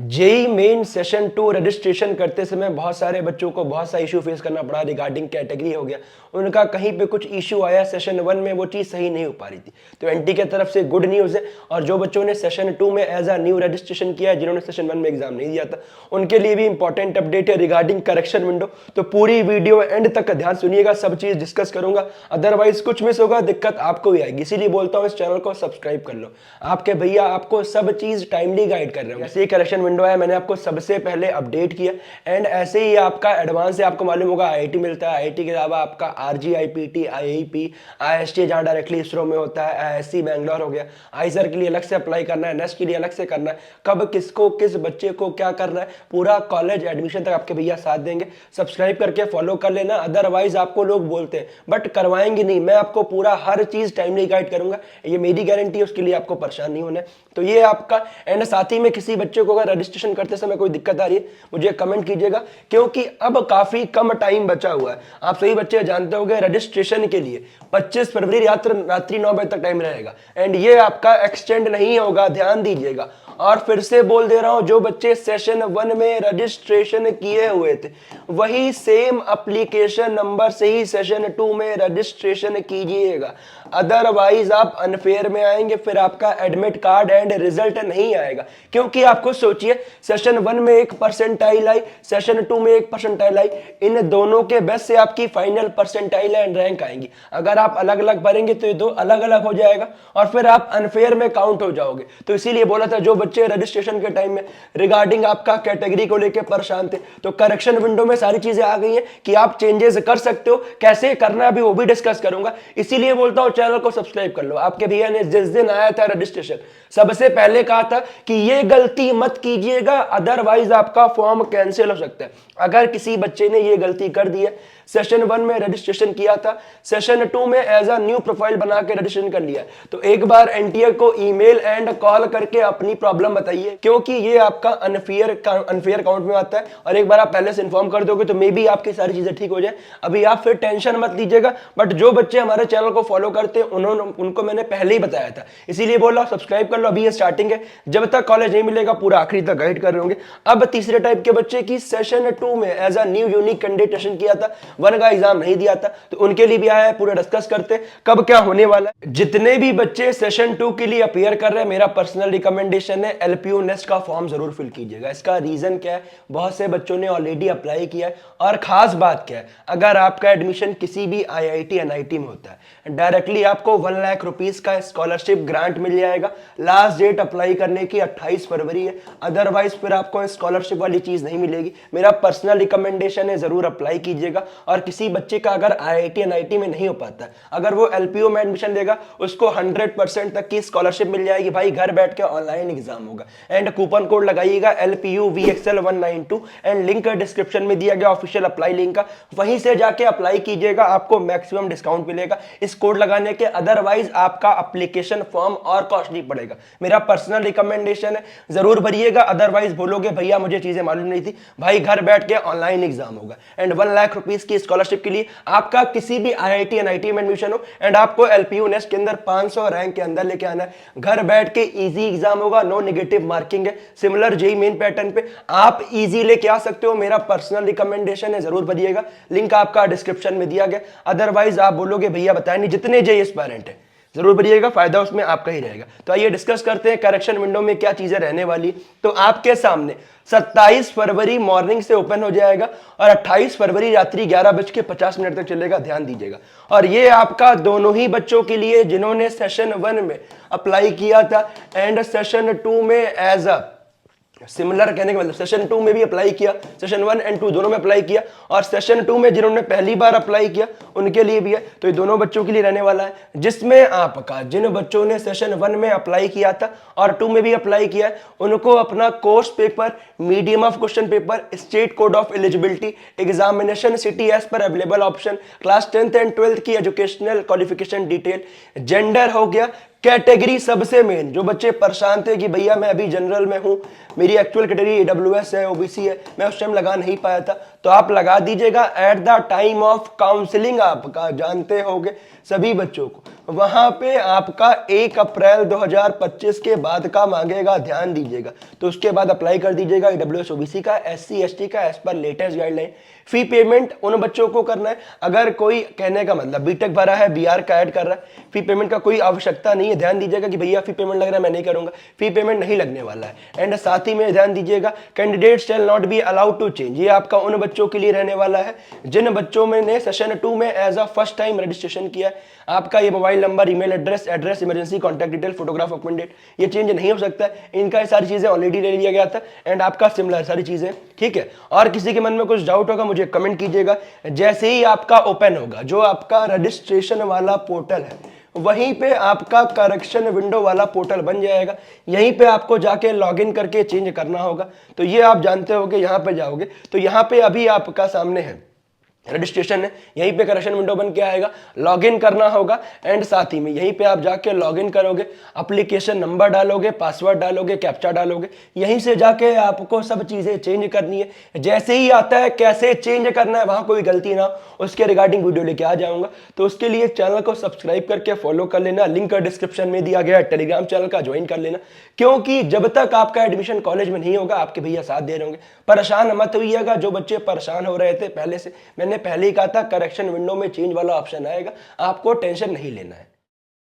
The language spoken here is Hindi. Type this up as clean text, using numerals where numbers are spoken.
जेई मेन सेशन 2 रजिस्ट्रेशन करते समय बहुत सारे बच्चों को बहुत सा इशू फेस करना पड़ा। रिगार्डिंग कैटेगरी हो गया, उनका कहीं पे कुछ इशू आया, सेशन 1 में वो चीज़ सही नहीं हो पा रही थी। तो एनटी के तरफ से गुड न्यूज़ है। और जो बच्चों ने सेशन 2 में एज अ न्यू रजिस्ट्रेशन किया है, जिन्होंने सेशन 1 में एग्जाम नहीं दिया था, उनके लिए भी इंपॉर्टेंट अपडेट है रिगार्डिंग करेक्शन विंडो। तो पूरी वीडियो एंड तक ध्यान सुनिएगा, सब चीज़ डिस्कस करूंगा, अदरवाइज कुछ मिस होगा दिक्कत आपको ही आएगी। इसीलिए बोलता हूँ इस चैनल को सब्सक्राइब कर लो। आपके भैया आपको सब चीज़ टाइमली गाइड कर रहे हैं। जैसे करेक्शन विंडो है, मैंने आपको सबसे पहले अपडेट किया। एंड ऐसे ही आपका एडवांस से आपको मालूम होगा आईआईटी मिलता है। आईआईटी के अलावा आपका आरजी, आईपीटी, आईआईपी, आईएसटी जहाँ डायरेक्टली इसरो में होता है, आईएससी बैंगलोर हो गया। आईसर के लिए अलग से अप्लाई करना है, नेस्ट के लिए अलग से करना है। कब किसको किस बच्चे को क्या करना है, पूरा कॉलेज एडमिशन तक आपके भैया साथ देंगे। सब्सक्राइब करके फॉलो कर लेना, अदरवाइज आपको लोग बोलते हैं बट करवाएंगे नहीं। मैं आपको पूरा हर चीज टाइमली गाइड करूंगा, ये मेरी गारंटी है, उसके लिए आपको परेशान नहीं होना है। तो ये आपका एंड साथ ही में किसी बच्चे को अगर रजिस्ट्रेशन करते समय कोई दिक्कत आ रही है मुझे कमेंट कीजिएगा, क्योंकि अब काफी कम टाइम बचा हुआ है। आप सही बच्चे जानते होंगे रजिस्ट्रेशन के लिए 25 फरवरी रात्रि 9 बजे तक टाइम रहेगा एंड ये आपका एक्सटेंड नहीं होगा, ध्यान दीजिएगा। और फिर से बोल दे रहा हूं, जो बच्चे सेशन 1 में रजिस्ट्रेशन किए हुए थे वही सेम एप्लीकेशन नंबर से ही सेशन 2 में रजिस्ट्रेशन कीजिएगा, अदरवाइज आप अनफेयर में आएंगे, फिर आपका एडमिट कार्ड एंड रिजल्ट नहीं आएगा। क्योंकि आपको सोचिए, सेशन 1 में 1 परसेंटाइल आई, सेशन 2 में 1 परसेंटाइल आई, इन दोनों के बेस से आपकी फाइनल परसेंटाइल एंड रैंक आएंगी। अगर आप अलग अलग भरेंगे तो ये दो अलग अलग हो जाएगा और फिर आप अनफेयर में काउंट हो जाओगे। तो इसीलिए बोला था, जो बच्चे रजिस्ट्रेशन के टाइम में रिगार्डिंग आपका कैटेगरी को लेकर परेशान थे, तो करेक्शन विंडो में सारी चीजें आ गई हैं कि आप चेंजेस कर सकते हो, कैसे करना है अभी वो भी डिस्कस करूंगा। इसीलिए बोलता हूं चैनल को सब्सक्राइब कर लो। आपके भैया ने जिस दिन आया था रजिस्ट्रेशन, सबसे पहले कहा था कि ये गलती मत कीजिएगा, अदरवाइज आपका फॉर्म कैंसिल हो सकता है। अगर किसी बच्चे ने ये गलती कर दी है, सेशन 1 में रजिस्ट्रेशन किया था, सेशन 2 में एज अ न्यू प्रोफाइल बना के रजिस्ट्रेशन कर लिया, तो एक बार एनटीए को ईमेल एंड कॉल करके अपनी प्रॉब्लम बताइए, क्योंकि ये आपका अनफेयर काउंट में आता है। और एक बार आप पहले से इन्फॉर्म कर दोगे तो मे बी आपकी सारी चीजें ठीक हो जाए। अभी आप फिर टेंशन मत लीजिएगा, बट जो बच्चे हमारे चैनल को फॉलो करते हैं उनको मैंने पहले ही बताया था, इसीलिए बोला सब्सक्राइब कर लो। अभी ये स्टार्टिंग है, जब तक कॉलेज नहीं मिलेगा पूरा आखिरी तक गाइड कर रहे होंगे। अब तीसरे टाइप के बच्चे की सेशन 2 में as a new unique candidate किया था, 1 का एग्जाम नहीं दिया था, तो उनके लिए भी आया है। पूरा डिस्कस करते कब क्या होने वाला है। जितने भी बच्चे सेशन 2 के लिए अपीयर कर रहे हैं, मेरा पर्सनल रिकमेंडेशन है एलपीयू नेस्ट का फॉर्म जरूर फिल कीजिएगा। इसका रीजन क्या है, बहुत से बच्चों ने ऑलरेडी अप्लाई किया है। और खास बात क्या है, अगर आपका एडमिशन किसी भी आईआईटी एनआईटी में होता है, डायरेक्टली आपको 1 लाख रुपीस का स्कॉलरशिप ग्रांट मिल जाएगा। लास्ट डेट अप्लाई करने की 28 फरवरी है, अदरवाइज फिर आपको स्कॉलरशिप वाली चीज नहीं मिलेगी। मेरा पर्सनल रिकमेंडेशन है जरूर अप्लाई कीजिएगा। और किसी बच्चे का अगर आईआईटी एनआईटी में नहीं हो पाता, अगर वो एलपीयू में एडमिशन लेगा, उसको 100% तक की स्कॉलरशिप मिल जाएगी। भाई घर बैठ के ऑनलाइन एग्जाम होगा एंड कूपन कोड लगाइएगा LPUVXL192 एंड लिंक डिस्क्रिप्शन में दिया गया ऑफिशियल अप्लाई लिंक का, वहीं से जाके अप्लाई कीजिएगा, आपको मैक्सिमम डिस्काउंट मिलेगा इस कोड लगाने के। अदरवाइज आपका एप्लीकेशन फॉर्म और कॉस्टली पड़ेगा। मेरा पर्सनल रिकमेंडेशन है जरूर भरिएगा, अदरवाइज बोलोगे भैया मुझे चीजें मालूम नहीं थी। भाई घर बैठ के ऑनलाइन एग्जाम होगा एंड 1 लाख रुपीस की स्कॉलरशिप के लिए आपका किसी भी आईआईटी एनआईटी में एडमिशन हो एंड आपको एलपीयू नेस्ट के अंदर 500 रैंक के अंदर लेके आना है। घर बैठ के इजी एग्जाम होगा, नो नेगेटिव मार्किंग है, सिमिलर जेई मेन पैटर्न पे आप इजी लेके आ सकते हो। मेरा पर्सनल रिकमेंडेशन है जरूर भरिएगा, लिंक आपका डिस्क्रिप्शन में दिया गया। अदरवाइज आप बोलोगे भैया बताया नहीं, जितने जेई एस्पायरेंट है जरूर भरिएगा, फायदा उसमें आपका ही रहेगा। तो आइए डिस्कस करते हैं करेक्शन विंडो में क्या चीजें रहने वाली। तो आपके सामने 27 फरवरी मॉर्निंग से ओपन हो जाएगा और 28 फरवरी रात्रि 11:50 तक चलेगा, ध्यान दीजिएगा। और ये आपका दोनों ही बच्चों के लिए जिन्होंने सेशन 1 में अप्लाई किया था एंड सेशन 2 में एज अ सिमिलर, कहने का मतलब सेशन 2 में भी अप्लाई किया, सेशन 1 एंड 2 दोनों में अप्लाई किया, और सेशन 2 में जिन्होंने पहली बार अप्लाई किया उनके लिए भी है। तो ये दोनों बच्चों के लिए रहने वाला है, जिसमें आपका जिन बच्चों ने सेशन 1 में अप्लाई किया था और 2 में भी अप्लाई किया है, उनको अपना course paper, medium of question paper, state code of eligibility, examination city as per available option, class 10th and 12th की एजुकेशनल क्वालिफिकेशन डिटेल, जेंडर हो गया, कैटेगरी सबसे मेन, जो बच्चे परेशान थे कि भैया मैं अभी जनरल में हूं, मेरी एक्चुअल कैटेगरी ईडब्ल्यूएस है, ओबीसी है, मैं उस टाइम लगा नहीं पाया था, तो आप लगा दीजिएगा at the time of counselling. आपका जानते होंगे सभी बच्चों को वहां पे आपका 1 अप्रैल 2025 के बाद का मांगेगा, ध्यान दीजिएगा। तो उसके बाद अप्लाई कर दीजिएगा ईडब्ल्यूएस ओबीसी का, एससी एसटी का as per latest guideline. Fee payment उन बच्चों को करना है, अगर कोई, कहने का मतलब बीटेक भरा है, बीआर का ऐड कर रहा है, फी पेमेंट का कोई आवश्यकता नहीं है। ध्यान दीजिएगा कि भैया फी पेमेंट लग रहा है मैं नहीं करूंगा, फी पेमेंट नहीं लगने वाला है। एंड साथ ही में ध्यान दीजिएगा candidate shall not be allowed to change, ये आपका उन बच्चों के लिए रहने वाला है जिन बच्चों में ने सेशन 2 में as a first time registration किया है। आपका ये mobile number, email address, emergency contact detail, photograph, appointment date, ये चेंज नहीं हो सकता है। इनका ये सारी चीजें ऑलरेडी ले लिया गया था एंड आपका सिमिलर सारी चीजें, ठीक है। और किसी के मन में कुछ डाउट होगा मुझे कमेंट कीजिएगा। जैसे ही आपका ओपन होगा जो आपका रजिस्ट्रेशन वाला पोर्टल है, वहीं पे आपका करेक्शन विंडो वाला पोर्टल बन जाएगा। यहीं पे आपको जाके लॉगिन करके चेंज करना होगा। तो ये आप जानते होगे, यहां पे जाओगे तो यहां पे अभी आपका सामने है रजिस्ट्रेशन है, यहीं पे करेक्शन विंडो बन के आएगा, लॉगिन करना होगा। एंड साथ ही में यहीं पे आप जाके लॉगिन करोगे, एप्लीकेशन नंबर डालोगे, पासवर्ड डालोगे, कैप्चा डालोगे, यहीं से जाके आपको सब चीजें चेंज करनी है। जैसे ही आता है कैसे चेंज करना है, वहां कोई गलती ना हो, उसके रिगार्डिंग वीडियो लेके आ जाऊंगा। तो उसके लिए चैनल को सब्सक्राइब करके फॉलो कर लेना, लिंक डिस्क्रिप्शन में दिया गया है, टेलीग्राम चैनल का ज्वाइन कर लेना। क्योंकि जब तक आपका एडमिशन कॉलेज में नहीं होगा आपके भैया साथ दे रहे होंगे। परेशान मत होइएगा, जो बच्चे परेशान हो रहे थे पहले से, मैंने पहले ही कहा था करेक्शन विंडो में चेंज वाला ऑप्शन आएगा, आपको टेंशन नहीं लेना है।